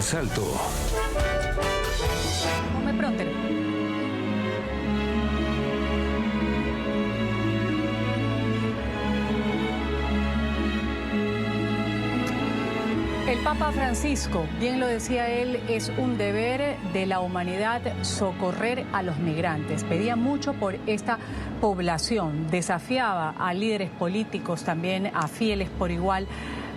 Salto. Come pronto. El Papa Francisco, bien lo decía él, es un deber de la humanidad socorrer a los migrantes. Pedía mucho por esta población, desafiaba a líderes políticos, también a fieles por igual,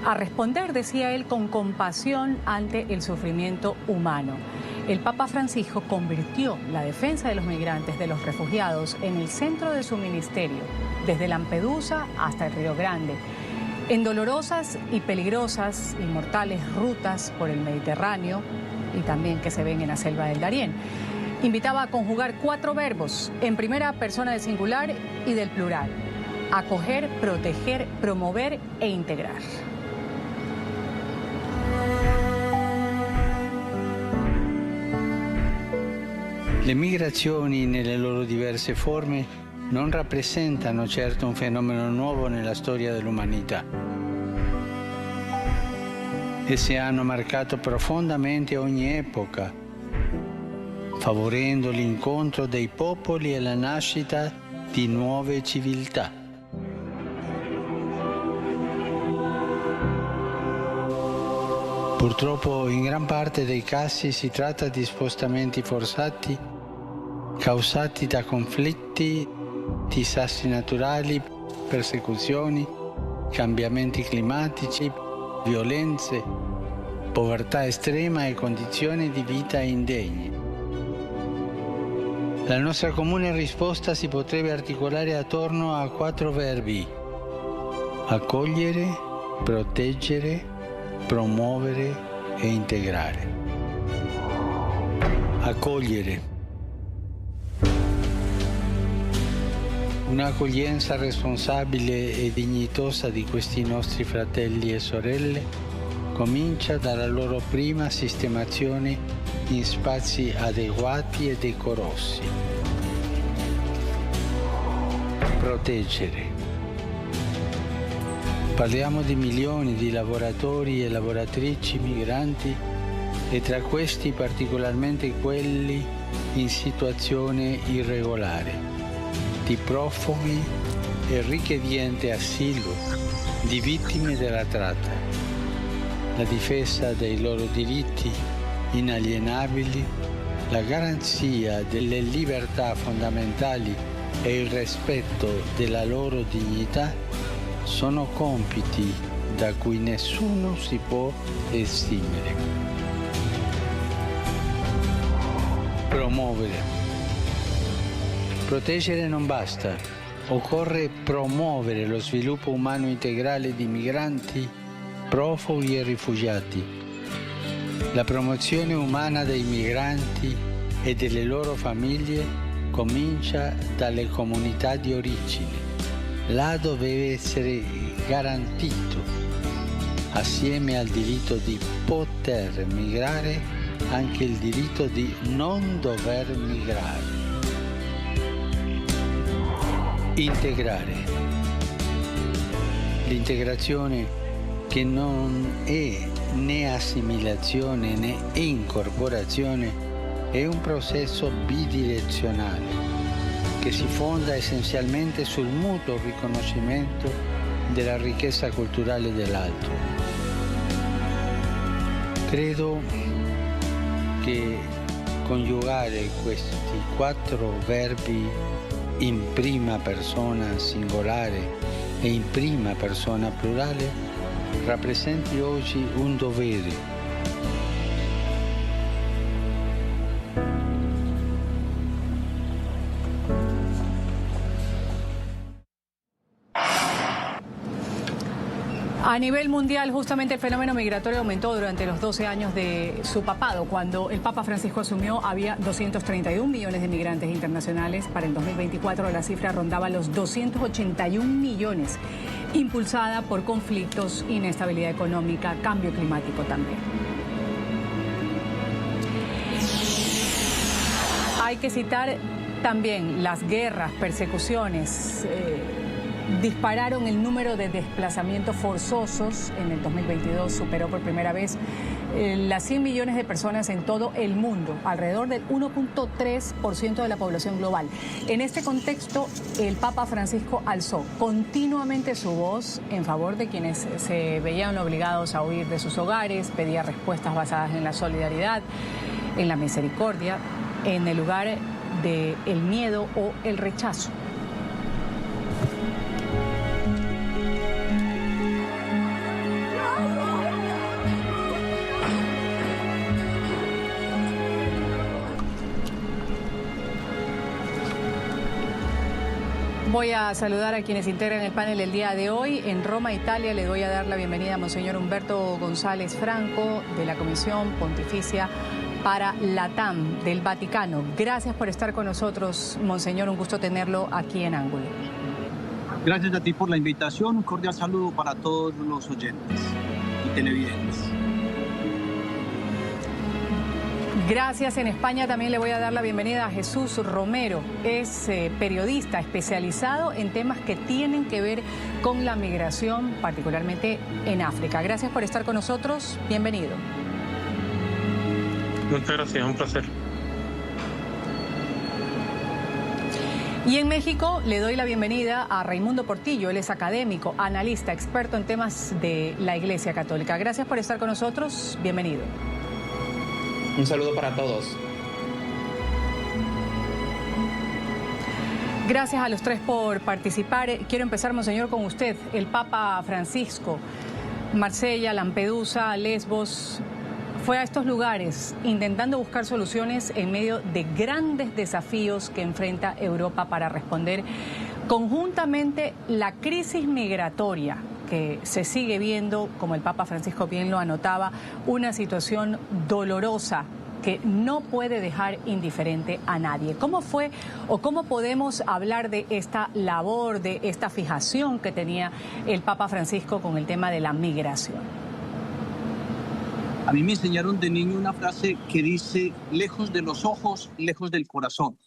a responder, decía él, con compasión ante el sufrimiento humano. El Papa Francisco convirtió la defensa de los migrantes, de los refugiados, en el centro de su ministerio, desde Lampedusa hasta el Río Grande. En dolorosas y peligrosas y mortales rutas por el Mediterráneo y también que se ven en la selva del Darién. Invitaba a conjugar 4 verbos en primera persona del singular y del plural: acoger, proteger, promover e integrar. Le migrazioni nelle loro diverse forme non rappresentano certo un fenomeno nuovo nella storia dell'umanità. Esse hanno marcato profondamente ogni epoca, favorendo l'incontro dei popoli e la nascita di nuove civiltà. Purtroppo in gran parte dei casi si tratta di spostamenti forzati causati da conflitti, disastri naturali, persecuzioni, cambiamenti climatici, violenze, povertà estrema e condizioni di vita indegne. La nostra comune risposta si potrebbe articolare attorno a 4 verbi: accogliere, proteggere, promuovere e integrare. Accogliere. Un'accoglienza responsabile e dignitosa di questi nostri fratelli e sorelle comincia dalla loro prima sistemazione in spazi adeguati e decorosi. Proteggere. Parliamo di milioni di lavoratori e lavoratrici migranti e tra questi particolarmente quelli in situazione irregolare, di profughi e richiedenti asilo, di vittime della tratta. La difesa dei loro diritti inalienabili, la garanzia delle libertà fondamentali e il rispetto della loro dignità sono compiti da cui nessuno si può esimere. Promuovere. Proteggere non basta, occorre promuovere lo sviluppo umano integrale di migranti, profughi e rifugiati. La promozione umana dei migranti e delle loro famiglie comincia dalle comunità di origine. Là deve essere garantito, assieme al diritto di poter migrare, anche il diritto di non dover migrare. Integrare. L'integrazione, che non è né assimilazione né incorporazione, è un processo bidirezionale che si fonda essenzialmente sul mutuo riconoscimento della ricchezza culturale dell'altro. Credo che coniugare questi 4 verbi in prima persona singolare e in prima persona plurale rappresenti oggi un dovere. A nivel mundial, justamente el fenómeno migratorio aumentó durante los 12 años de su papado. Cuando el Papa Francisco asumió, había 231 millones de migrantes internacionales. Para el 2024 la cifra rondaba los 281 millones, impulsada por conflictos, inestabilidad económica, cambio climático también. Hay que citar también las guerras, persecuciones, dispararon el número de desplazamientos forzosos. En el 2022 superó por primera vez las 100 millones de personas en todo el mundo, alrededor del 1.3% de la población global. En este contexto, el Papa Francisco alzó continuamente su voz en favor de quienes se veían obligados a huir de sus hogares, pedía respuestas basadas en la solidaridad, en la misericordia, en el lugar del miedo o el rechazo. Voy a saludar a quienes integran el panel el día de hoy. En Roma, Italia, le voy a dar la bienvenida a Monseñor Humberto González Franco, de la Comisión Pontificia para Latam del Vaticano. Gracias por estar con nosotros, Monseñor. Un gusto tenerlo aquí en Ángulo. Gracias a ti por la invitación. Un cordial saludo para todos los oyentes y televidentes. Gracias. En España también le voy a dar la bienvenida a Jesús Romero. Es periodista especializado en temas que tienen que ver con la migración, particularmente en África. Gracias por estar con nosotros. Bienvenido. Muchas gracias, un placer. Y en México le doy la bienvenida a Raimundo Portillo. Él es académico, analista, experto en temas de la Iglesia Católica. Gracias por estar con nosotros. Bienvenido. Un saludo para todos. Gracias a los tres por participar. Quiero empezar, Monseñor, con usted. El Papa Francisco, Marsella, Lampedusa, Lesbos, fue a estos lugares intentando buscar soluciones en medio de grandes desafíos que enfrenta Europa para responder conjuntamente la crisis migratoria que se sigue viendo, como el Papa Francisco bien lo anotaba, una situación dolorosa que no puede dejar indiferente a nadie. ¿Cómo fue o cómo podemos hablar de esta labor, de esta fijación que tenía el Papa Francisco con el tema de la migración? A mí me enseñaron de niño una frase que dice: lejos de los ojos, lejos del corazón.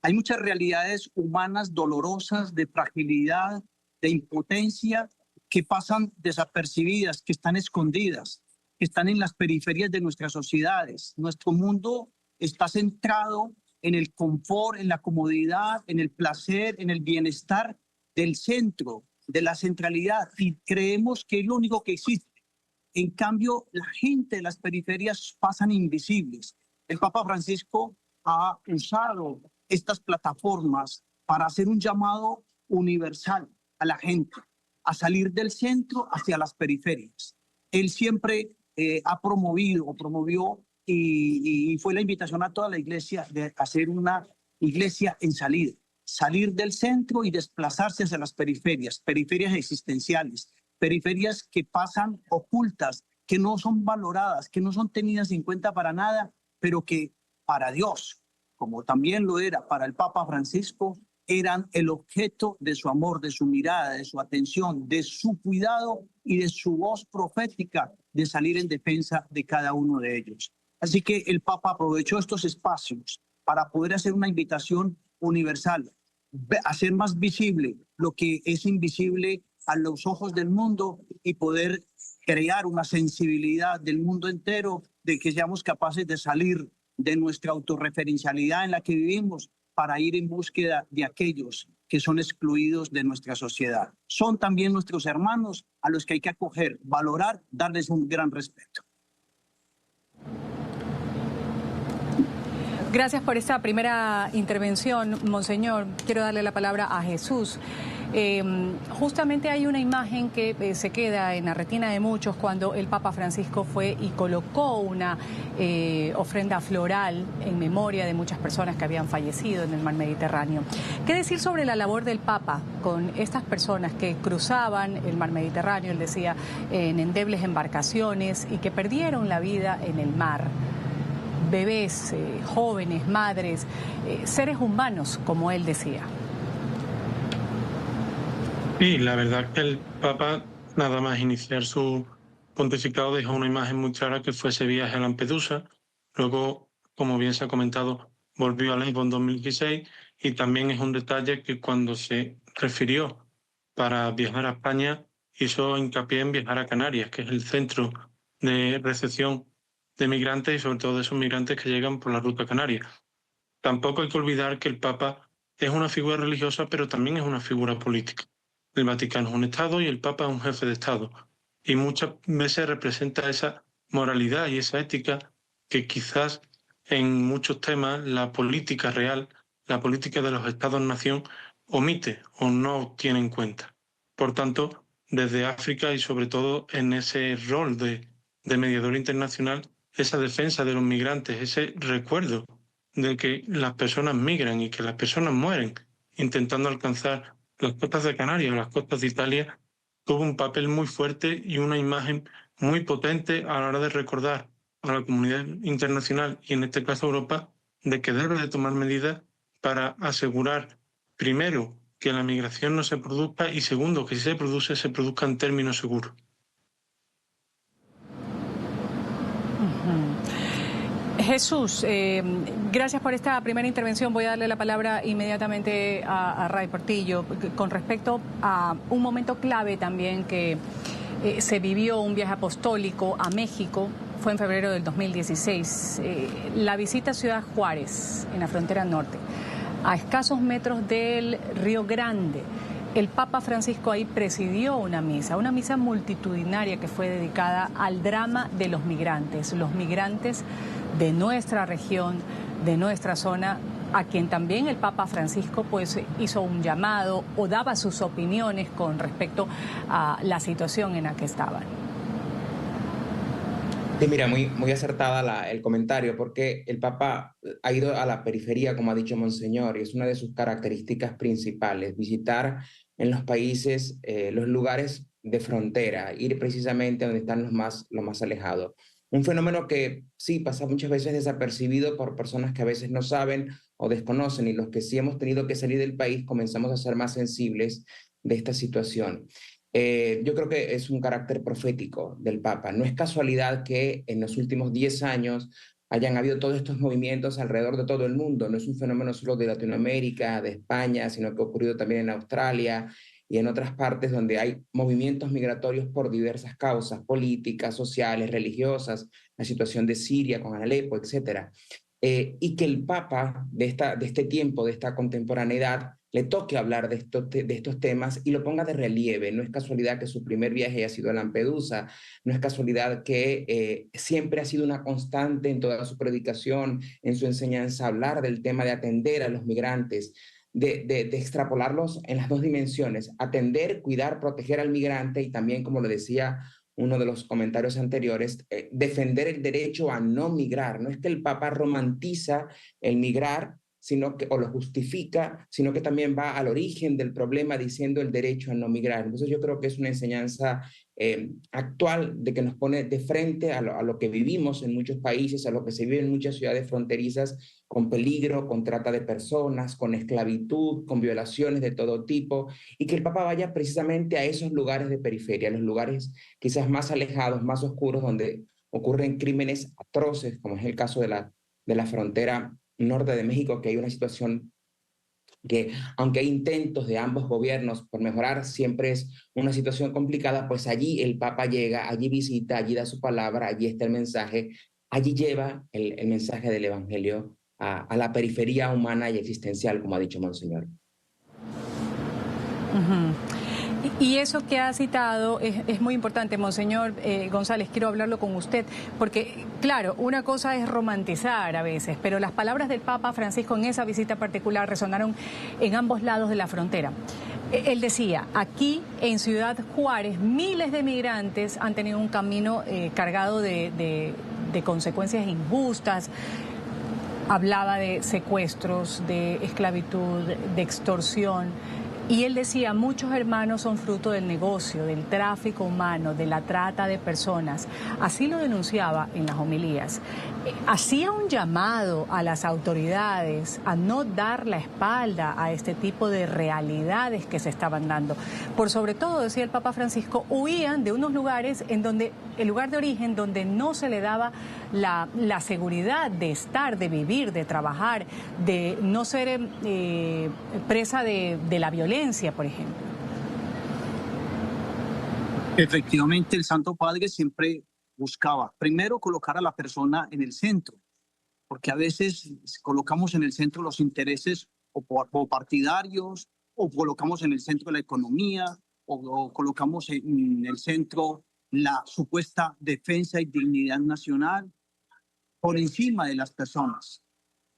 Hay muchas realidades humanas dolorosas, de fragilidad, de impotencia, que pasan desapercibidas, que están escondidas, que están en las periferias de nuestras sociedades. Nuestro mundo está centrado en el confort, en la comodidad, en el placer, en el bienestar del centro, de la centralidad, y creemos que es lo único que existe. En cambio, la gente de las periferias pasan invisibles. El Papa Francisco ha usado estas plataformas para hacer un llamado universal a la gente, a salir del centro hacia las periferias. Él siempre ha promovió y fue la invitación a toda la iglesia de hacer una iglesia en salida, salir del centro y desplazarse hacia las periferias, periferias existenciales, periferias que pasan ocultas, que no son valoradas, que no son tenidas en cuenta para nada, pero que para Dios, como también lo era para el Papa Francisco, eran el objeto de su amor, de su mirada, de su atención, de su cuidado y de su voz profética de salir en defensa de cada uno de ellos. Así que el Papa aprovechó estos espacios para poder hacer una invitación universal, hacer más visible lo que es invisible a los ojos del mundo y poder crear una sensibilidad del mundo entero, de que seamos capaces de salir de nuestra autorreferencialidad en la que vivimos para ir en búsqueda de aquellos que son excluidos de nuestra sociedad. Son también nuestros hermanos a los que hay que acoger, valorar, darles un gran respeto. Gracias por esta primera intervención, Monseñor. Quiero darle la palabra a Jesús. Justamente hay una imagen que se queda en la retina de muchos cuando el Papa Francisco fue y colocó una ofrenda floral en memoria de muchas personas que habían fallecido en el mar Mediterráneo. ¿Qué decir sobre la labor del Papa con estas personas que cruzaban el mar Mediterráneo, él decía, en endebles embarcaciones y que perdieron la vida en el mar? Bebés, jóvenes, madres, seres humanos, como él decía. Sí, la verdad que el Papa, nada más iniciar su pontificado, dejó una imagen muy clara que fue ese viaje a Lampedusa. Luego, como bien se ha comentado, volvió a Lesbos en 2016 y también es un detalle que cuando se refirió para viajar a España hizo hincapié en viajar a Canarias, que es el centro de recepción de migrantes y sobre todo de esos migrantes que llegan por la ruta canaria. Tampoco hay que olvidar que el Papa es una figura religiosa, pero también es una figura política. El Vaticano es un Estado y el Papa es un jefe de Estado. Y muchas veces representa esa moralidad y esa ética que quizás en muchos temas la política real, la política de los Estados-nación, omite o no tiene en cuenta. Por tanto, desde África y sobre todo en ese rol de mediador internacional, esa defensa de los migrantes, ese recuerdo de que las personas migran y que las personas mueren intentando alcanzar las costas de Canarias o las costas de Italia, tuvo un papel muy fuerte y una imagen muy potente a la hora de recordar a la comunidad internacional y en este caso a Europa de que debe de tomar medidas para asegurar, primero, que la migración no se produzca y segundo, que si se produzca en términos seguros. Jesús, gracias por esta primera intervención. Voy a darle la palabra inmediatamente a Ray Portillo con respecto a un momento clave también que se vivió, un viaje apostólico a México. Fue en febrero del 2016. La visita a Ciudad Juárez, en la frontera norte, a escasos metros del Río Grande. El Papa Francisco ahí presidió una misa multitudinaria que fue dedicada al drama de los migrantes de nuestra región, de nuestra zona, a quien también el Papa Francisco pues hizo un llamado o daba sus opiniones con respecto a la situación en la que estaban. Sí, mira, muy acertada el comentario, porque el Papa ha ido a la periferia, como ha dicho Monseñor, y es una de sus características principales, visitar en los países los lugares de frontera, ir precisamente a donde están los más alejados. Un fenómeno que sí pasa muchas veces desapercibido por personas que a veces no saben o desconocen, y los que sí hemos tenido que salir del país comenzamos a ser más sensibles de esta situación. Yo creo que es un carácter profético del Papa. No es casualidad que en los últimos 10 años hayan habido todos estos movimientos alrededor de todo el mundo. No es un fenómeno solo de Latinoamérica, de España, sino que ha ocurrido también en Australia y en otras partes donde hay movimientos migratorios por diversas causas, políticas, sociales, religiosas, la situación de Siria con Alepo, etc. Y que el Papa de este tiempo, de esta contemporaneidad, le toque hablar de estos temas y lo ponga de relieve. No es casualidad que su primer viaje haya sido a Lampedusa, no es casualidad que siempre ha sido una constante en toda su predicación, en su enseñanza, hablar del tema de atender a los migrantes, de extrapolarlos en las dos dimensiones, atender, cuidar, proteger al migrante y también, como lo decía uno de los comentarios anteriores, defender el derecho a no migrar. No es que el Papa romantiza el migrar, o lo justifica, sino que también va al origen del problema diciendo el derecho a no migrar. Entonces yo creo que es una enseñanza actual de que nos pone de frente a lo que vivimos en muchos países, a lo que se vive en muchas ciudades fronterizas, con peligro, con trata de personas, con esclavitud, con violaciones de todo tipo, y que el Papa vaya precisamente a esos lugares de periferia, a los lugares quizás más alejados, más oscuros, donde ocurren crímenes atroces, como es el caso de la frontera norte de México, que hay una situación que, aunque hay intentos de ambos gobiernos por mejorar, siempre es una situación complicada. Pues allí el Papa llega, allí visita, allí da su palabra, allí está el mensaje, allí lleva el mensaje del Evangelio a la periferia humana y existencial, como ha dicho Monseñor. Y eso que ha citado es muy importante, Monseñor González, quiero hablarlo con usted, porque claro, una cosa es romantizar a veces, pero las palabras del Papa Francisco en esa visita particular resonaron en ambos lados de la frontera. Él decía, aquí en Ciudad Juárez, miles de migrantes han tenido un camino cargado de consecuencias injustas. Hablaba de secuestros, de esclavitud, de extorsión. Y él decía, muchos hermanos son fruto del negocio, del tráfico humano, de la trata de personas. Así lo denunciaba en las homilías. Hacía un llamado a las autoridades a no dar la espalda a este tipo de realidades que se estaban dando. Por sobre todo, decía el Papa Francisco, huían de unos lugares en donde, el lugar de origen, donde no se le daba la seguridad de estar, de vivir, de trabajar, de no ser presa de la violencia, por ejemplo. Efectivamente, el Santo Padre siempre buscaba primero colocar a la persona en el centro, porque a veces colocamos en el centro los intereses o partidarios, o colocamos en el centro la economía, o colocamos en el centro la supuesta defensa y dignidad nacional por encima de las personas.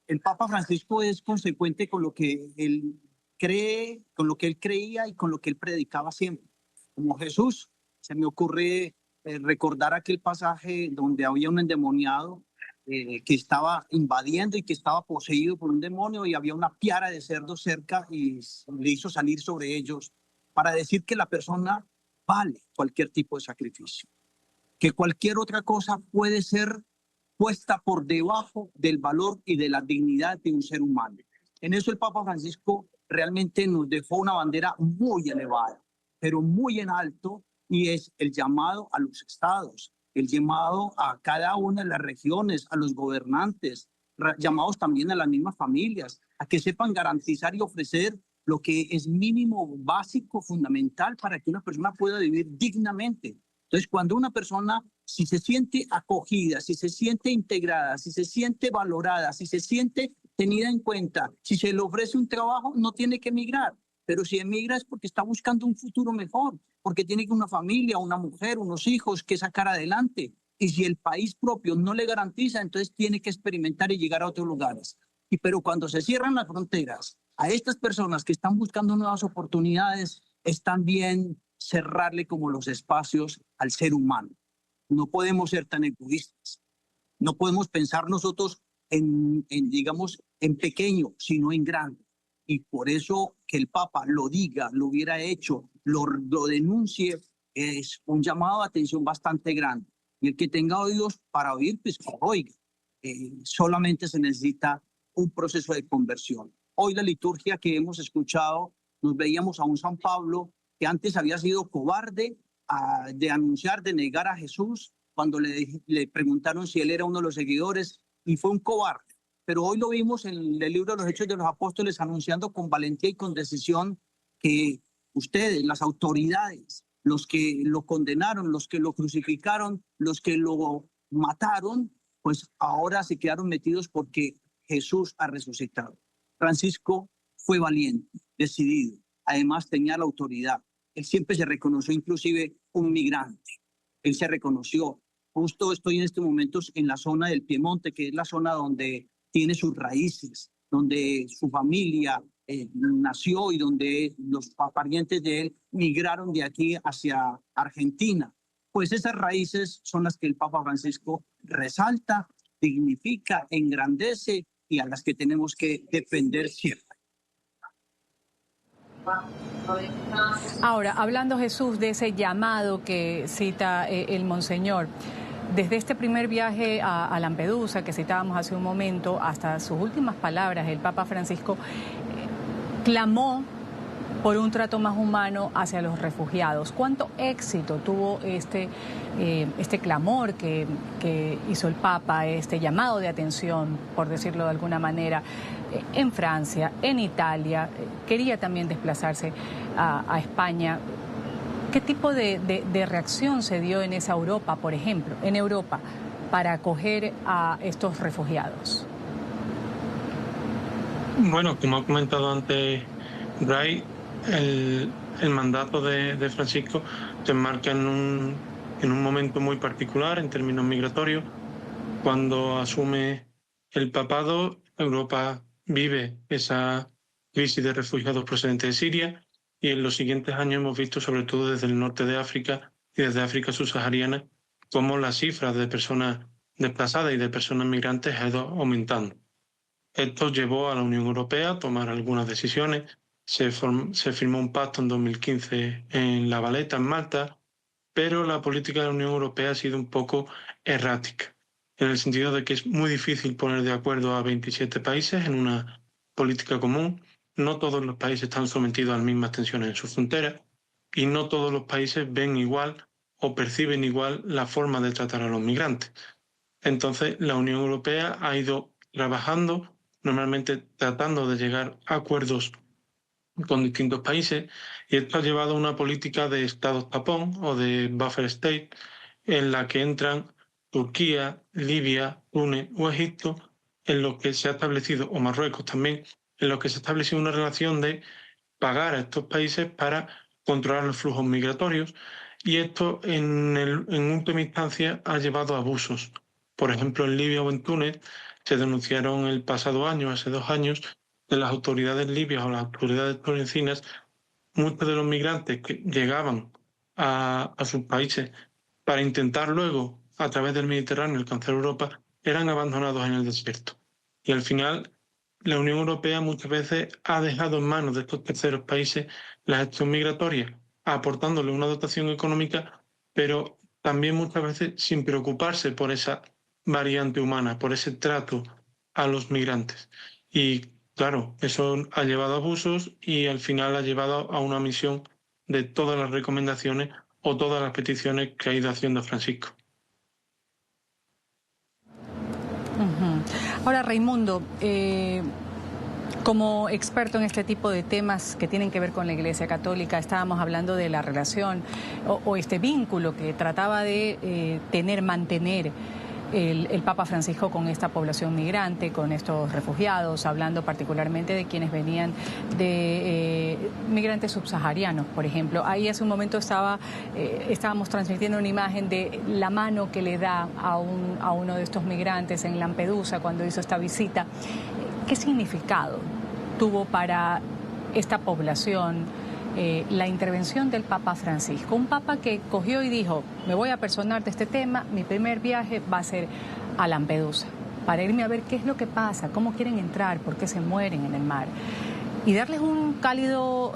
El Papa Francisco es consecuente con lo que él cree, con lo que él creía y con lo que él predicaba siempre. Como Jesús, se me ocurre recordar aquel pasaje donde había un endemoniado que estaba invadiendo y que estaba poseído por un demonio, y había una piara de cerdos cerca y le hizo salir sobre ellos para decir que la persona vale cualquier tipo de sacrificio, que cualquier otra cosa puede ser puesta por debajo del valor y de la dignidad de un ser humano. En eso el Papa Francisco realmente nos dejó una bandera muy elevada, pero muy en alto, y es el llamado a los estados, el llamado a cada una de las regiones, a los gobernantes, llamados también a las mismas familias, a que sepan garantizar y ofrecer lo que es mínimo, básico, fundamental para que una persona pueda vivir dignamente. Entonces, cuando una persona, si se siente acogida, si se siente integrada, si se siente valorada, si se siente tenida en cuenta, si se le ofrece un trabajo, no tiene que emigrar. Pero si emigra es porque está buscando un futuro mejor, porque tiene una familia, una mujer, unos hijos que sacar adelante. Y si el país propio no le garantiza, entonces tiene que experimentar y llegar a otros lugares. Pero cuando se cierran las fronteras a estas personas que están buscando nuevas oportunidades, es también cerrarle como los espacios al ser humano. No podemos ser tan egoístas. No podemos pensar nosotros digamos, en pequeño, sino en grande. Y por eso que el Papa lo diga, lo hubiera hecho, lo denuncie, es un llamado de atención bastante grande. Y el que tenga oídos para oír, pues oiga. Solamente se necesita un proceso de conversión. Hoy la liturgia que hemos escuchado, nos veíamos a un San Pablo que antes había sido cobarde de anunciar, de negar a Jesús cuando le preguntaron si él era uno de los seguidores, y fue un cobarde. Pero hoy lo vimos en el libro de los Hechos de los Apóstoles anunciando con valentía y con decisión que ustedes, las autoridades, los que lo condenaron, los que lo crucificaron, los que lo mataron, pues ahora se quedaron metidos porque Jesús ha resucitado. Francisco fue valiente, decidido, además tenía la autoridad. Él siempre se reconoció inclusive un migrante. Él se reconoció. Justo estoy en estos momentos en la zona del Piemonte, que es la zona donde tiene sus raíces, donde su familia nació y donde los parientes de él migraron de aquí hacia Argentina. Pues esas raíces son las que el Papa Francisco resalta, dignifica, engrandece y a las que tenemos que defender siempre. Ahora, hablando, Jesús, de ese llamado que cita el Monseñor, desde este primer viaje a Lampedusa que citábamos hace un momento hasta sus últimas palabras, el Papa Francisco clamó por un trato más humano hacia los refugiados. ¿Cuánto éxito tuvo este clamor que hizo el Papa, este llamado de atención, por decirlo de alguna manera, en Francia, en Italia? Quería también desplazarse a España. ¿Qué tipo de reacción se dio en esa Europa, por ejemplo, en Europa, para acoger a estos refugiados? Bueno, como ha comentado antes Bray, el mandato de Francisco se enmarca en un momento muy particular en términos migratorios. Cuando asume el papado, Europa vive esa crisis de refugiados procedentes de Siria, y en los siguientes años hemos visto, sobre todo desde el norte de África y desde África subsahariana, cómo las cifras de personas desplazadas y de personas migrantes ha ido aumentando. Esto llevó a la Unión Europea a tomar algunas decisiones. Se firmó un pacto en 2015 en La Valeta, en Malta, pero la política de la Unión Europea ha sido un poco errática, en el sentido de que es muy difícil poner de acuerdo a 27 países en una política común. No todos los países están sometidos a las mismas tensiones en sus fronteras, y no todos los países ven igual o perciben igual la forma de tratar a los migrantes. Entonces, la Unión Europea ha ido trabajando, normalmente tratando de llegar a acuerdos con distintos países, y esto ha llevado a una política de estados tapón o de buffer state, en la que entran Turquía, Libia, Túnez o Egipto, en lo que se ha establecido, o Marruecos también, en lo que se ha establecido una relación de pagar a estos países para controlar los flujos migratorios, y esto en última instancia ha llevado a abusos. Por ejemplo, en Libia o en Túnez se denunciaron el pasado año, hace 2 años, de las autoridades libias o las autoridades tunecinas, muchos de los migrantes que llegaban a sus países para intentar luego, a través del Mediterráneo, alcanzar Europa, eran abandonados en el desierto. Y al final, la Unión Europea muchas veces ha dejado en manos de estos terceros países la gestión migratoria, aportándole una dotación económica, pero también muchas veces sin preocuparse por esa variante humana, por ese trato a los migrantes. Y claro, eso ha llevado a abusos y al final ha llevado a una omisión de todas las recomendaciones o todas las peticiones que ha ido haciendo Francisco. Ahora, Raimundo, como experto en este tipo de temas que tienen que ver con la Iglesia Católica, estábamos hablando de la relación o este vínculo que trataba de mantener el Papa Francisco con esta población migrante, con estos refugiados, hablando particularmente de quienes venían de migrantes subsaharianos, por ejemplo. Ahí hace un momento estábamos transmitiendo una imagen de la mano que le da a uno de estos migrantes en Lampedusa cuando hizo esta visita. ¿Qué significado tuvo para esta población la intervención del Papa Francisco? Un Papa que cogió y dijo, me voy a personar de este tema, mi primer viaje va a ser a Lampedusa, para irme a ver qué es lo que pasa, cómo quieren entrar, por qué se mueren en el mar. Y darles un cálido,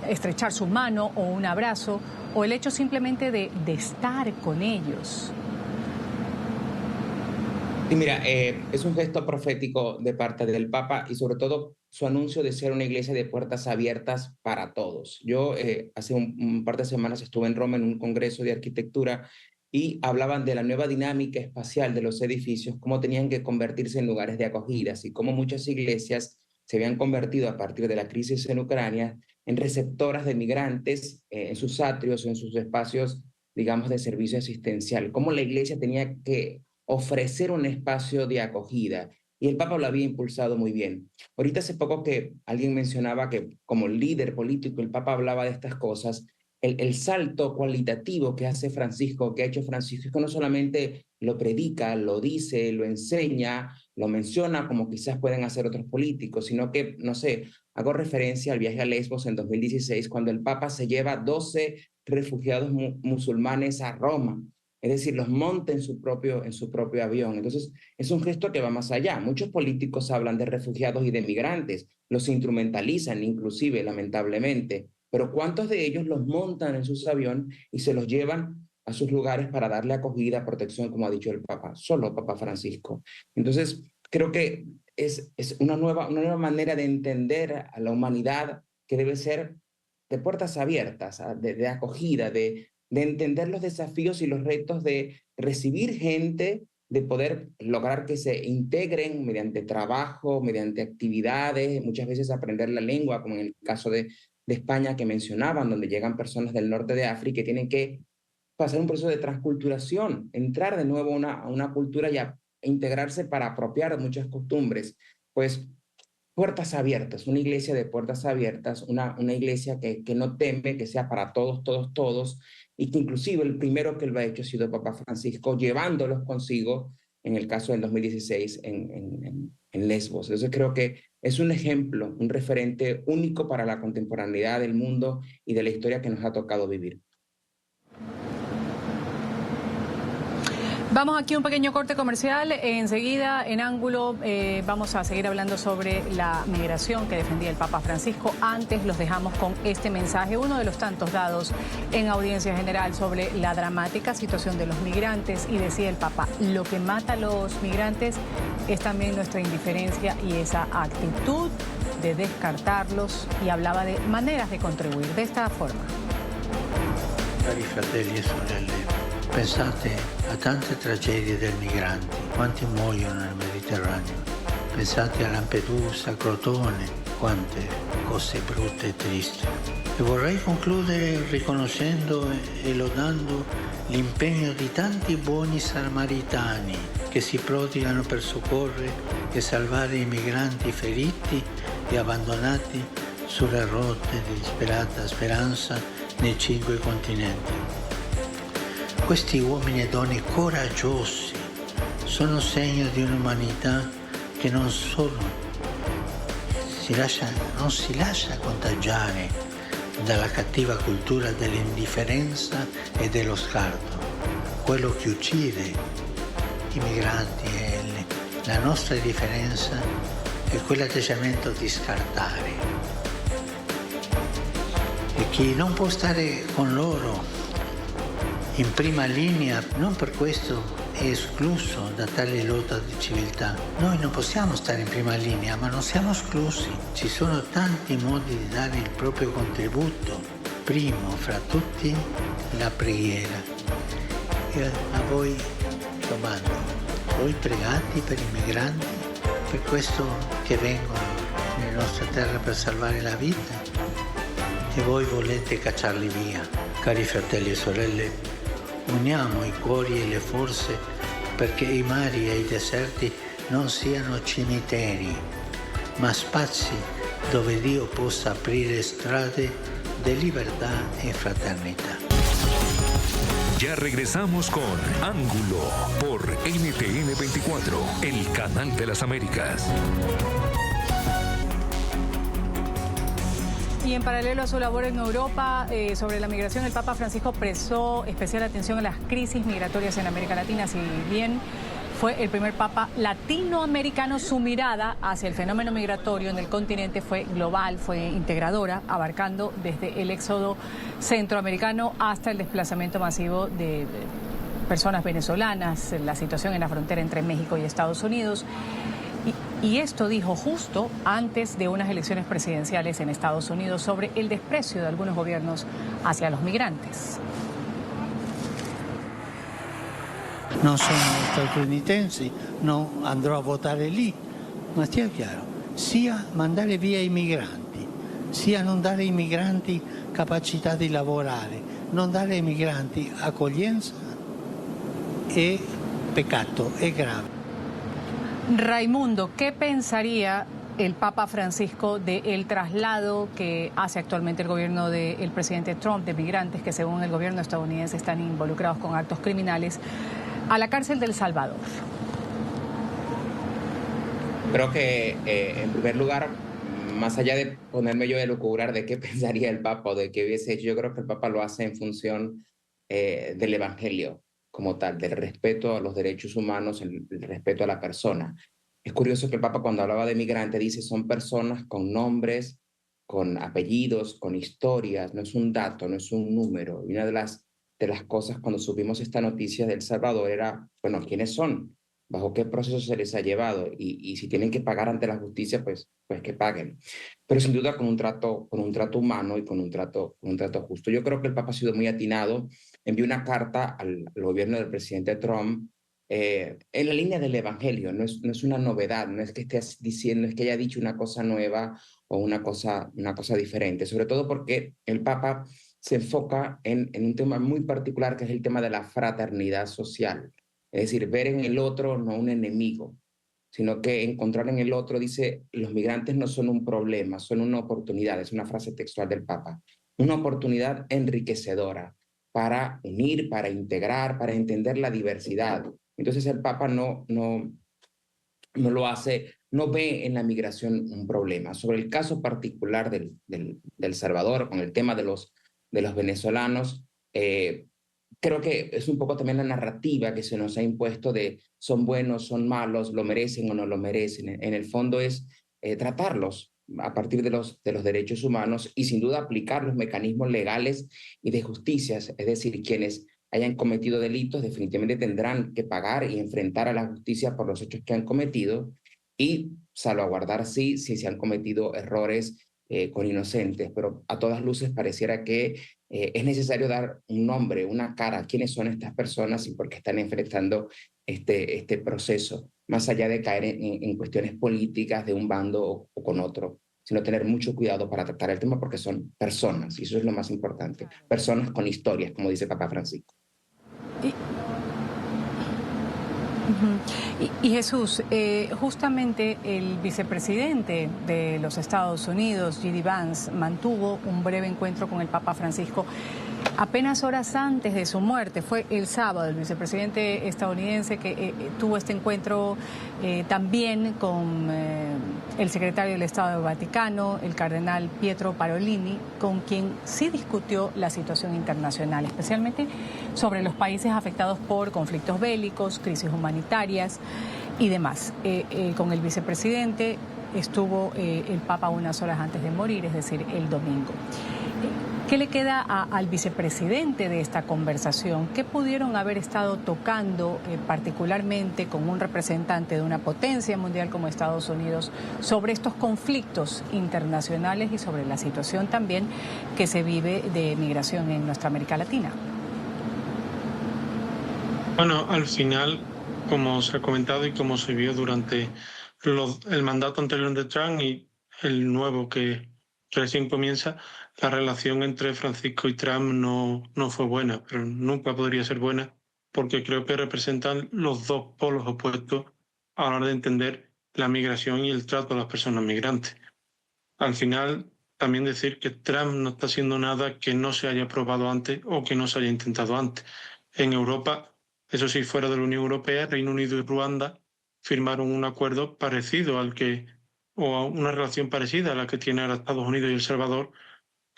estrechar su mano o un abrazo, o el hecho simplemente de estar con ellos. Y mira, es un gesto profético de parte del Papa y sobre todo su anuncio de ser una iglesia de puertas abiertas para todos. Yo hace un par de semanas estuve en Roma en un congreso de arquitectura y hablaban de la nueva dinámica espacial de los edificios, cómo tenían que convertirse en lugares de acogidas y cómo muchas iglesias se habían convertido a partir de la crisis en Ucrania en receptoras de migrantes en sus atrios, en sus espacios, digamos, de servicio asistencial. Cómo la iglesia tenía que ofrecer un espacio de acogida. Y el Papa lo había impulsado muy bien. Ahorita hace poco que alguien mencionaba que como líder político el Papa hablaba de estas cosas, el salto cualitativo que hace Francisco, que ha hecho Francisco, no solamente lo predica, lo dice, lo enseña, lo menciona como quizás pueden hacer otros políticos, sino que, no sé, hago referencia al viaje a Lesbos en 2016, cuando el Papa se lleva 12 refugiados musulmanes a Roma. Es decir, los monta en su propio avión. Entonces, es un gesto que va más allá. Muchos políticos hablan de refugiados y de migrantes, los instrumentalizan inclusive, lamentablemente. Pero ¿cuántos de ellos los montan en sus aviones y se los llevan a sus lugares para darle acogida, protección, como ha dicho el Papa? Solo Papa Francisco. Entonces, creo que es una nueva manera de entender a la humanidad que debe ser de puertas abiertas, de acogida, de entender los desafíos y los retos de recibir gente, de poder lograr que se integren mediante trabajo, mediante actividades, muchas veces aprender la lengua, como en el caso de España que mencionaban, donde llegan personas del norte de África y tienen que pasar un proceso de transculturación, entrar de nuevo a una cultura y a integrarse para apropiar muchas costumbres. Pues puertas abiertas, una iglesia de puertas abiertas, una iglesia que no teme, que sea para todos, todos, todos, y que inclusive el primero que lo ha hecho ha sido Papa Francisco, llevándolos consigo, en el caso del 2016, en Lesbos. Entonces creo que es un ejemplo, un referente único para la contemporaneidad del mundo y de la historia que nos ha tocado vivir. Vamos aquí a un pequeño corte comercial. Enseguida, en Ángulo, vamos a seguir hablando sobre la migración que defendía el Papa Francisco. Antes los dejamos con este mensaje, uno de los tantos dados en audiencia general sobre la dramática situación de los migrantes. Y decía el Papa, lo que mata a los migrantes es también nuestra indiferencia y esa actitud de descartarlos. Y hablaba de maneras de contribuir de esta forma. Cari fratelli e sorelle, pensate a tante tragedie dei migranti, quanti muoiono nel Mediterraneo. Pensate a Lampedusa, Crotone, quante cose brutte e tristi. E vorrei concludere riconoscendo e lodando l'impegno di tanti buoni samaritani che si prodigano per soccorrere e salvare i migranti feriti e abbandonati sulle rotte di disperata speranza nei 5 continenti. Questi uomini e donne coraggiosi sono segno di un'umanità che non si lascia contagiare dalla cattiva cultura dell'indifferenza e dello scarto. Quello che uccide i migranti e la nostra differenza è quell'atteggiamento di scartare. E chi non può stare con loro in prima linea, non per questo è escluso da tale lotta di civiltà. Noi non possiamo stare in prima linea, ma non siamo esclusi. Ci sono tanti modi di dare il proprio contributo. Primo fra tutti, la preghiera. E a voi domando, voi pregate per i migranti, per questo che vengono nella nostra terra per salvare la vita? E voi volete cacciarli via? Cari fratelli e sorelle, uniamo i cuori e le forze perché i mari e i deserti non siano cimiteri, ma spazi dove Dio possa aprire strade de libertà e fraternità. Ya regresamos con Ángulo por NTN 24, el canal de las Américas. Y en paralelo a su labor en Europa sobre la migración, el Papa Francisco prestó especial atención a las crisis migratorias en América Latina. Si bien fue el primer Papa latinoamericano, su mirada hacia el fenómeno migratorio en el continente fue global, fue integradora, abarcando desde el éxodo centroamericano hasta el desplazamiento masivo de personas venezolanas, la situación en la frontera entre México y Estados Unidos. Y esto dijo justo antes de unas elecciones presidenciales en Estados Unidos sobre el desprecio de algunos gobiernos hacia los migrantes. Non sono statunitensi, non andrò a votare lì, ma stia chiaro, sia mandare via i migranti, sia non dare ai migranti capacità di lavorare, non dare ai migranti accoglienza è peccato, è grave. Raimundo, ¿qué pensaría el Papa Francisco del traslado que hace actualmente el gobierno del presidente Trump de migrantes que según el gobierno estadounidense están involucrados con actos criminales a la cárcel de El Salvador? Creo que, en primer lugar, más allá de ponerme yo a elucubrar de qué pensaría el Papa o de qué hubiese hecho, yo creo que el Papa lo hace en función del Evangelio como tal, del respeto a los derechos humanos, el respeto a la persona. Es curioso que el Papa cuando hablaba de migrantes dice son personas con nombres, con apellidos, con historias, no es un dato, no es un número. Y una de las cosas cuando supimos esta noticia de El Salvador era, bueno, ¿quiénes son? ¿Bajo qué proceso se les ha llevado? Y si tienen que pagar ante la justicia, pues que paguen. Pero sin duda con un trato humano y con un trato justo. Yo creo que el Papa ha sido muy atinado. Envió una carta al gobierno del presidente Trump en la línea del Evangelio. No es una novedad, no es que esté diciendo, es que haya dicho una cosa nueva o una cosa diferente. Sobre todo porque el Papa se enfoca en un tema muy particular que es el tema de la fraternidad social. Es decir, ver en el otro no un enemigo, sino que encontrar en el otro, dice, los migrantes no son un problema, son una oportunidad. Es una frase textual del Papa. Una oportunidad enriquecedora para unir, para integrar, para entender la diversidad. Entonces el Papa no lo hace, no ve en la migración un problema. Sobre el caso particular del Salvador, con el tema de los venezolanos, creo que es un poco también la narrativa que se nos ha impuesto de son buenos, son malos, lo merecen o no lo merecen. En el fondo es tratarlos a partir de los derechos humanos y sin duda aplicar los mecanismos legales y de justicia. Es decir, quienes hayan cometido delitos definitivamente tendrán que pagar y enfrentar a la justicia por los hechos que han cometido y salvaguardar si se han cometido errores con inocentes. Pero a todas luces pareciera que es necesario dar un nombre, una cara a quiénes son estas personas y por qué están enfrentando este proceso, más allá de caer en cuestiones políticas de un bando o con otro. sino tener mucho cuidado para tratar el tema porque son personas, y eso es lo más importante. Personas con historias, como dice Papa Francisco. Y Jesús, justamente el vicepresidente de los Estados Unidos, J.D. Vance, mantuvo un breve encuentro con el Papa Francisco apenas horas antes de su muerte. Fue el sábado. El vicepresidente estadounidense que tuvo este encuentro también con el secretario del Estado del Vaticano, el cardenal Pietro Parolini, con quien sí discutió la situación internacional, especialmente sobre los países afectados por conflictos bélicos, crisis humanitarias y demás. Con el vicepresidente estuvo el Papa unas horas antes de morir, es decir, el domingo. ¿Qué le queda al vicepresidente de esta conversación? ¿Qué pudieron haber estado tocando particularmente con un representante de una potencia mundial como Estados Unidos sobre estos conflictos internacionales y sobre la situación también que se vive de migración en nuestra América Latina? Bueno, al final, como se ha comentado y como se vio durante el mandato anterior de Trump y el nuevo que recién comienza, la relación entre Francisco y Trump no fue buena, pero nunca podría ser buena porque creo que representan los dos polos opuestos a la hora de entender la migración y el trato a las personas migrantes. Al final, también decir que Trump no está haciendo nada que no se haya probado antes o que no se haya intentado antes. En Europa, eso sí, fuera de la Unión Europea, Reino Unido y Ruanda firmaron un acuerdo parecido o a una relación parecida a la que tiene ahora Estados Unidos y El Salvador.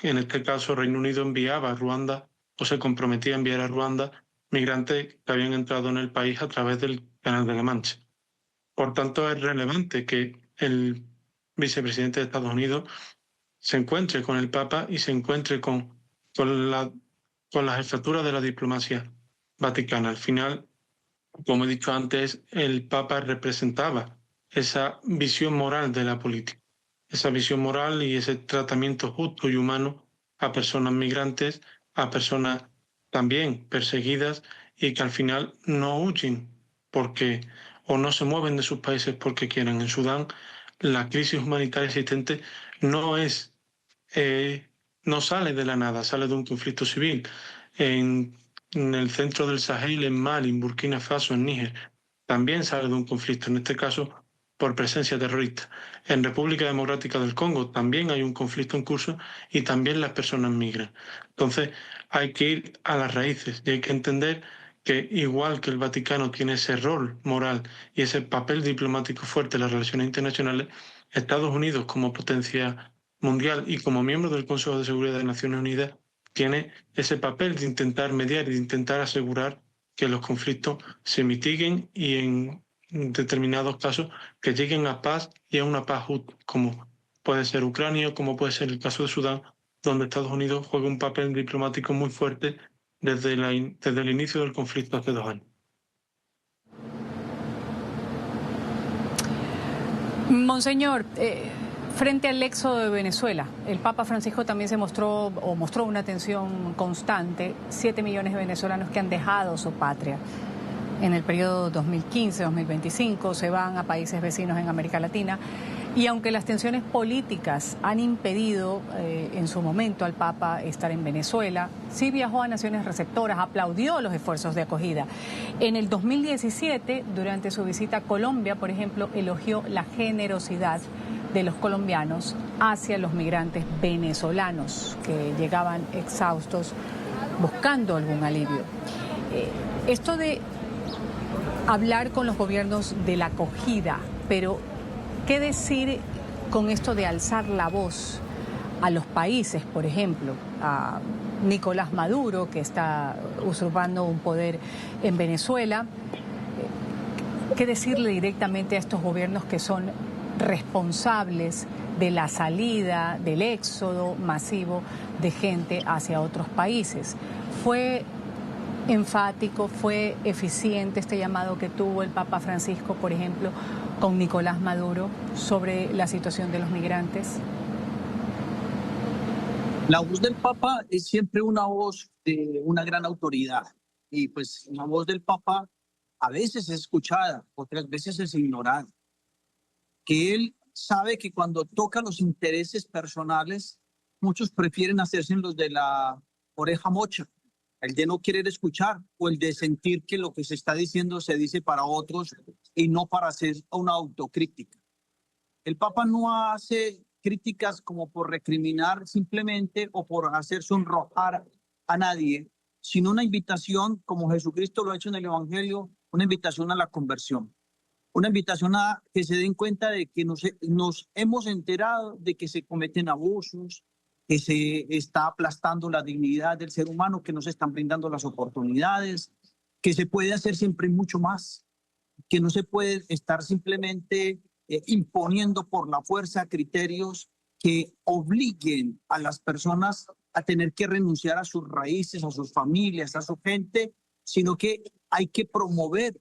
En este caso, Reino Unido enviaba a Ruanda o se comprometía a enviar a Ruanda migrantes que habían entrado en el país a través del Canal de la Mancha. Por tanto, es relevante que el vicepresidente de Estados Unidos se encuentre con el Papa y se encuentre con las jefaturas de la diplomacia vaticana. Al final, como he dicho antes, el Papa representaba esa visión moral de la política, esa visión moral y ese tratamiento justo y humano a personas migrantes, a personas también perseguidas y que al final no huyen porque o no se mueven de sus países porque quieran. En Sudán, la crisis humanitaria existente no sale de la nada, sale de un conflicto civil. En el centro del Sahel, en Mali, en Burkina Faso, en Níger, también sale de un conflicto, en este caso por presencia terrorista. En República Democrática del Congo también hay un conflicto en curso y también las personas migran. Entonces hay que ir a las raíces y hay que entender que igual que el Vaticano tiene ese rol moral y ese papel diplomático fuerte en las relaciones internacionales, Estados Unidos como potencia mundial y como miembro del Consejo de Seguridad de Naciones Unidas tiene ese papel de intentar mediar y de intentar asegurar que los conflictos se mitiguen y en determinados casos que lleguen a paz y a una paz justa, como puede ser Ucrania, como puede ser el caso de Sudán, donde Estados Unidos juega un papel diplomático muy fuerte desde el inicio del conflicto hace 2 años. Monseñor, frente al éxodo de Venezuela, el Papa Francisco también mostró una atención constante. 7 millones de venezolanos que han dejado su patria en el periodo 2015-2025, se van a países vecinos en América Latina. Y aunque las tensiones políticas han impedido en su momento al Papa estar en Venezuela, sí viajó a naciones receptoras, aplaudió los esfuerzos de acogida. En el 2017, durante su visita a Colombia, por ejemplo, elogió la generosidad de los colombianos hacia los migrantes venezolanos que llegaban exhaustos buscando algún alivio. Esto de hablar con los gobiernos de la acogida, pero ¿qué decir con esto de alzar la voz a los países, por ejemplo, a Nicolás Maduro, que está usurpando un poder en Venezuela? ¿Qué decirle directamente a estos gobiernos que son responsables de la salida, del éxodo masivo de gente hacia otros países? ¿Fue enfático, fue eficiente este llamado que tuvo el Papa Francisco, por ejemplo, con Nicolás Maduro sobre la situación de los migrantes? La voz del Papa es siempre una voz de una gran autoridad y pues la voz del Papa a veces es escuchada, otras veces es ignorada. Que él sabe que cuando toca los intereses personales, muchos prefieren hacerse los de la oreja mocha, el de no querer escuchar o el de sentir que lo que se está diciendo se dice para otros y no para hacer una autocrítica. El Papa no hace críticas como por recriminar simplemente o por hacer sonrojar a nadie, sino una invitación, como Jesucristo lo ha hecho en el Evangelio, una invitación a la conversión. Una invitación a que se den cuenta de que nos hemos enterado de que se cometen abusos, que se está aplastando la dignidad del ser humano, que no se están brindando las oportunidades, que se puede hacer siempre mucho más, que no se puede estar simplemente imponiendo por la fuerza criterios que obliguen a las personas a tener que renunciar a sus raíces, a sus familias, a su gente, sino que hay que promover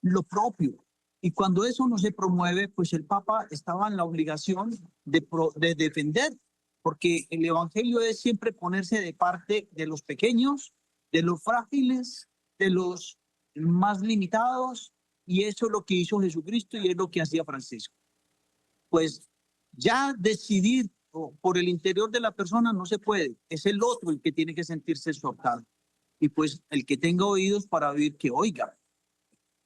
lo propio. Y cuando eso no se promueve, pues el Papa estaba en la obligación de defender, porque el Evangelio es siempre ponerse de parte de los pequeños, de los frágiles, de los más limitados, y eso es lo que hizo Jesucristo y es lo que hacía Francisco. Pues ya decidir por el interior de la persona no se puede, es el otro el que tiene que sentirse exhortado. Y pues el que tenga oídos para oír, que oiga.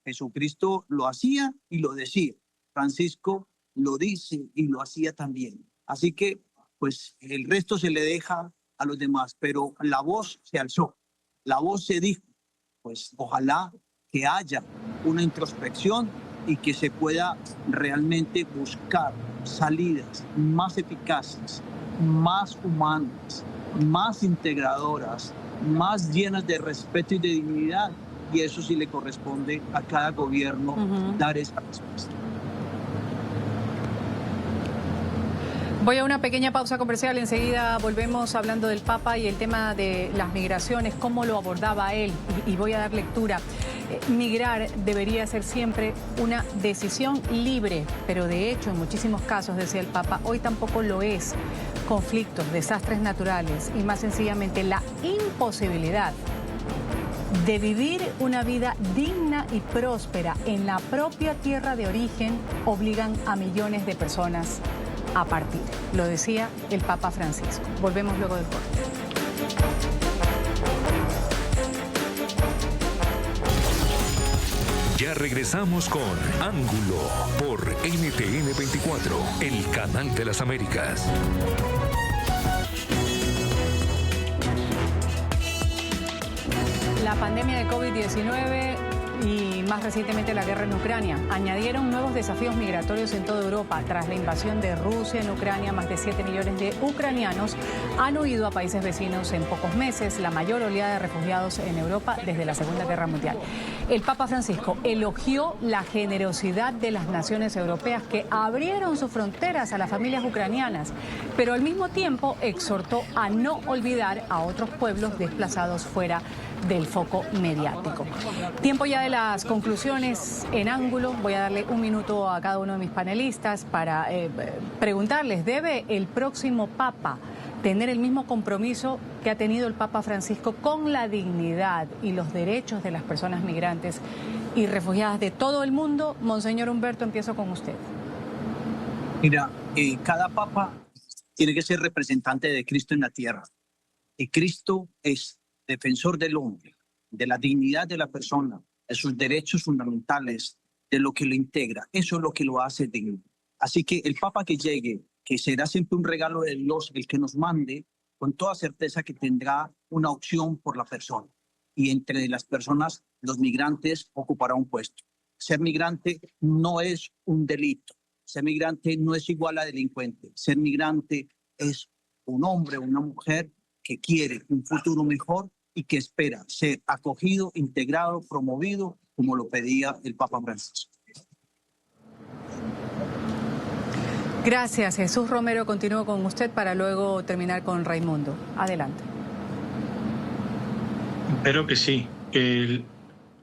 Jesucristo lo hacía y lo decía. Francisco lo dice y lo hacía también. Así que, pues, el resto se le deja a los demás, pero la voz se alzó, la voz se dijo. Pues, ojalá que haya una introspección y que se pueda realmente buscar salidas más eficaces, más humanas, más integradoras, más llenas de respeto y de dignidad. Y eso sí le corresponde a cada gobierno dar esa respuesta. Voy a una pequeña pausa comercial, enseguida volvemos hablando del Papa y el tema de las migraciones, cómo lo abordaba él, y voy a dar lectura. Migrar debería ser siempre una decisión libre, pero de hecho en muchísimos casos, decía el Papa, hoy tampoco lo es. Conflictos, desastres naturales y más sencillamente la imposibilidad de vivir una vida digna y próspera en la propia tierra de origen obligan a millones de personas a partir. Lo decía el Papa Francisco. Volvemos luego del corte. Ya regresamos con Ángulo por NTN 24, el canal de las Américas. La pandemia de COVID-19 y más recientemente la guerra en Ucrania añadieron nuevos desafíos migratorios en toda Europa. Tras la invasión de Rusia en Ucrania, más de 7 millones de ucranianos han huido a países vecinos en pocos meses, la mayor oleada de refugiados en Europa desde la Segunda Guerra Mundial. El Papa Francisco elogió la generosidad de las naciones europeas que abrieron sus fronteras a las familias ucranianas, pero al mismo tiempo exhortó a no olvidar a otros pueblos desplazados fuera del foco mediático. Tiempo ya de las conclusiones en Ángulo. Voy a darle un minuto a cada uno de mis panelistas para preguntarles, ¿debe el próximo Papa tener el mismo compromiso que ha tenido el Papa Francisco con la dignidad y los derechos de las personas migrantes y refugiadas de todo el mundo? Monseñor Humberto, empiezo con usted. Mira, cada Papa tiene que ser representante de Cristo en la tierra. Y Cristo es defensor del hombre, de la dignidad de la persona, de sus derechos fundamentales, de lo que lo integra. Eso es lo que lo hace digno. Así que el Papa que llegue, que será siempre un regalo de Dios, el que nos mande, con toda certeza que tendrá una opción por la persona. Y entre las personas, los migrantes ocupará un puesto. Ser migrante no es un delito. Ser migrante no es igual a delincuente. Ser migrante es un hombre o una mujer que quiere un futuro mejor y que espera ser acogido, integrado, promovido, como lo pedía el Papa Francisco. Gracias. Jesús Romero, continúo con usted para luego terminar con Raimundo. Adelante. Espero que sí.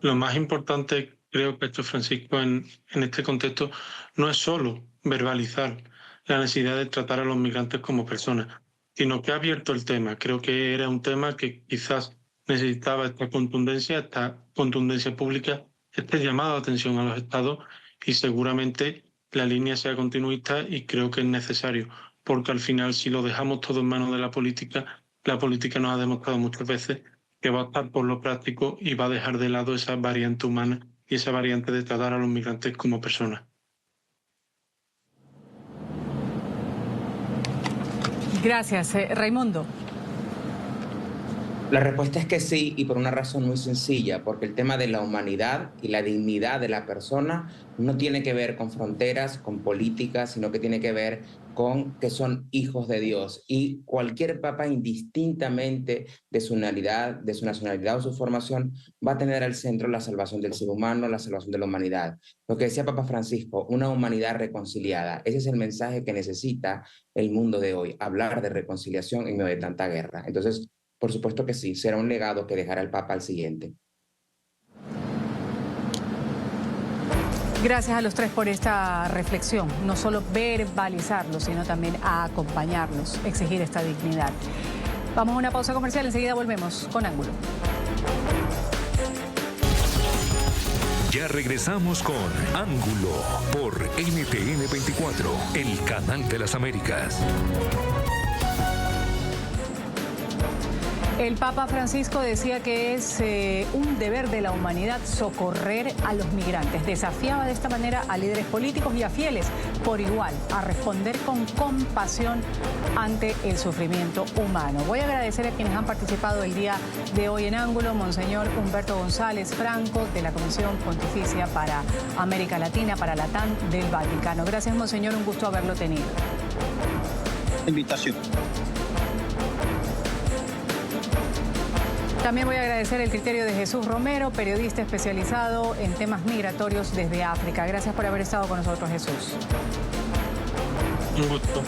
Lo más importante, creo que esto Francisco en este contexto, no es solo verbalizar la necesidad de tratar a los migrantes como personas, sino que ha abierto el tema. Creo que era un tema que quizás necesitaba esta contundencia pública, este llamado de atención a los estados, y seguramente la línea sea continuista, y creo que es necesario, porque al final, si lo dejamos todo en manos de la política nos ha demostrado muchas veces que va a estar por lo práctico y va a dejar de lado esa variante humana y esa variante de tratar a los migrantes como personas. Gracias, Raimundo. La respuesta es que sí, y por una razón muy sencilla, porque el tema de la humanidad y la dignidad de la persona no tiene que ver con fronteras, con políticas, sino que tiene que ver con que son hijos de Dios. Y cualquier papa, indistintamente de su nacionalidad o su formación, va a tener al centro la salvación del ser humano, la salvación de la humanidad. Lo que decía Papa Francisco, una humanidad reconciliada. Ese es el mensaje que necesita el mundo de hoy, hablar de reconciliación en medio de tanta guerra. Entonces, por supuesto que sí, será un legado que dejará el Papa al siguiente. Gracias a los tres por esta reflexión, no solo verbalizarlos, sino también a acompañarlos, exigir esta dignidad. Vamos a una pausa comercial, enseguida volvemos con Ángulo. Ya regresamos con Ángulo por NTN 24, el canal de las Américas. El Papa Francisco decía que es un deber de la humanidad socorrer a los migrantes. Desafiaba de esta manera a líderes políticos y a fieles por igual a responder con compasión ante el sufrimiento humano. Voy a agradecer a quienes han participado el día de hoy en Ángulo. Monseñor Humberto González Franco, de la Comisión Pontificia para América Latina, para Latam del Vaticano. Gracias, Monseñor, un gusto haberlo tenido. Invitación. También voy a agradecer el criterio de Jesús Romero, periodista especializado en temas migratorios desde África. Gracias por haber estado con nosotros, Jesús. Un gusto.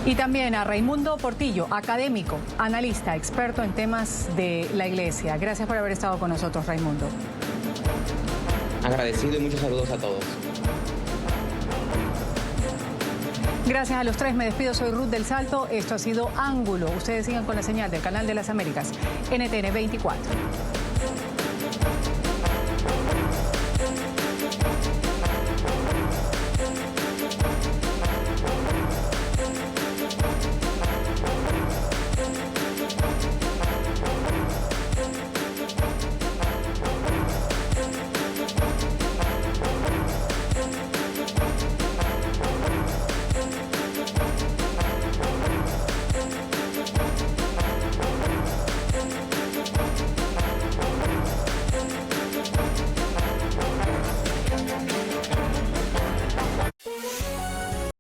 Y también a Raimundo Portillo, académico, analista, experto en temas de la Iglesia. Gracias por haber estado con nosotros, Raimundo. Agradecido y muchos saludos a todos. Gracias a los tres, me despido, soy Ruth del Salto, esto ha sido Ángulo. Ustedes sigan con la señal del Canal de las Américas, NTN 24.